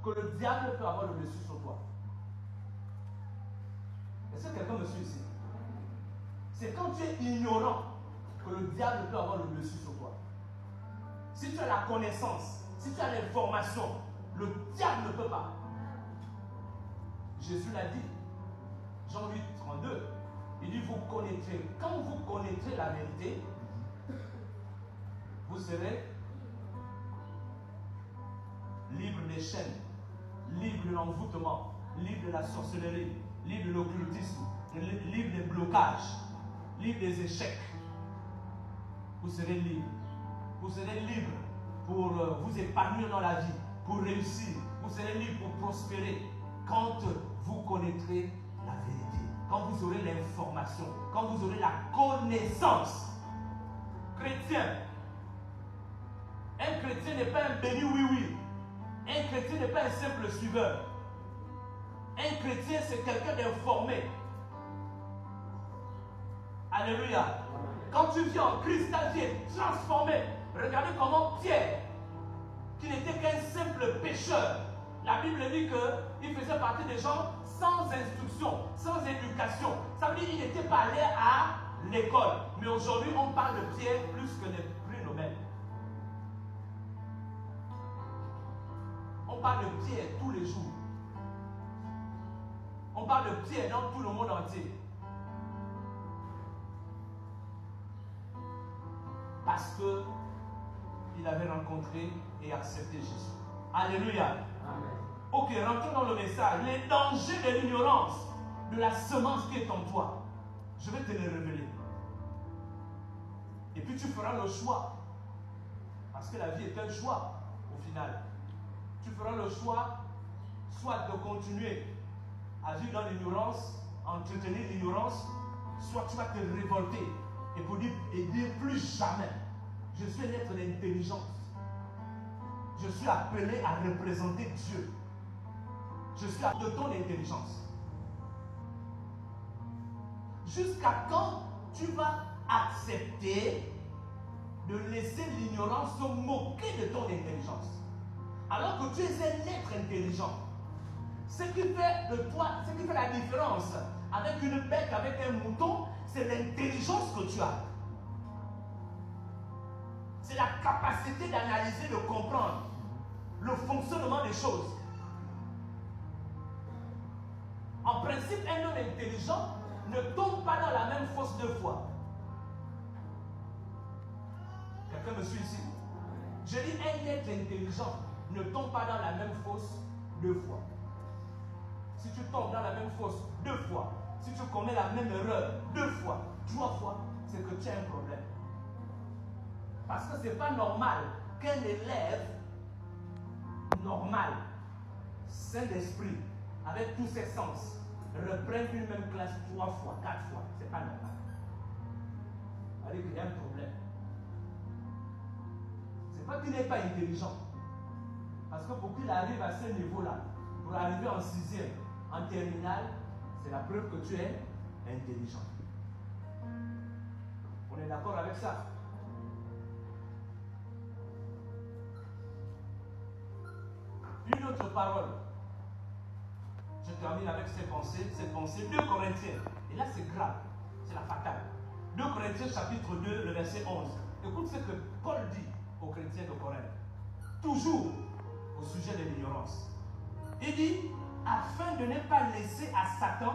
que le diable peut avoir le dessus sur toi. Est-ce que quelqu'un me suit ici? C'est quand tu es ignorant que le diable peut avoir le dessus sur toi. Si tu as la connaissance, si tu as l'information, le diable ne peut pas. Jésus l'a dit, Jean 8, 32, il dit vous connaîtrez, quand vous connaîtrez la vérité, vous serez libre des chaînes, libre de l'envoûtement, libre de la sorcellerie, libre de l'occultisme, libre des blocages, libre des échecs. Vous serez libre. Vous serez libre pour vous épanouir dans la vie, pour réussir. Vous serez libre pour prospérer quand vous connaîtrez la vérité, quand vous aurez l'information, quand vous aurez la connaissance. Chrétien, un chrétien n'est pas un béni oui-oui. Un chrétien n'est pas un simple suiveur. Un chrétien, c'est quelqu'un d'informé. Alléluia. Quand tu vis en Christ, ta vie est transformée. Regardez comment Pierre, qui n'était qu'un simple pécheur, la Bible dit qu'il faisait partie des gens sans instruction, sans éducation. Ça veut dire qu'il n'était pas allé à l'école. Mais aujourd'hui, on parle de Pierre plus que des prix Nobel. On parle de Pierre tous les jours. On parle de Pierre dans tout le monde entier. Parce qu'il avait rencontré et accepté Jésus. Alléluia. Amen. Ok, rentrons dans le message. Les dangers de l'ignorance, de la semence qui est en toi. Je vais te les révéler. Et puis tu feras le choix. Parce que la vie est un choix, au final. Tu feras le choix, soit de continuer à vivre dans l'ignorance, à entretenir l'ignorance, soit tu vas te révolter et pour dire plus jamais. Je suis un être d'intelligence. Je suis appelé à représenter Dieu. Je suis de ton intelligence. Jusqu'à quand tu vas accepter de laisser l'ignorance se moquer de ton intelligence? Alors que tu es un être intelligent. Ce qui fait de toi, ce qui fait la différence avec une bête, avec un mouton, c'est l'intelligence que tu as. C'est la capacité d'analyser, de comprendre le fonctionnement des choses. En principe, un homme intelligent ne tombe pas dans la même fosse deux fois. Quelqu'un me suit ici? Je dis un être intelligent ne tombe pas dans la même fosse deux fois. Si tu tombes dans la même fosse deux fois, si tu commets la même erreur deux fois, trois fois, c'est que tu as un problème. Parce que ce n'est pas normal qu'un élève normal, sain d'esprit, avec tous ses sens, reprenne une même classe trois fois, quatre fois. Ce n'est pas normal. Ça veut dire qu'il y a un problème. Ce n'est pas qu'il n'est pas intelligent. Parce que pour qu'il arrive à ce niveau-là, pour arriver en sixième, en terminale, c'est la preuve que tu es intelligent. On est d'accord avec ça? Une autre parole. Je termine avec ces pensées. 2 Corinthiens. Et là, c'est grave. C'est la fatale. 2 Corinthiens, chapitre 2, le verset 11. Écoute ce que Paul dit aux chrétiens de Corinthe. Toujours au sujet de l'ignorance. Il dit, afin de ne pas laisser à Satan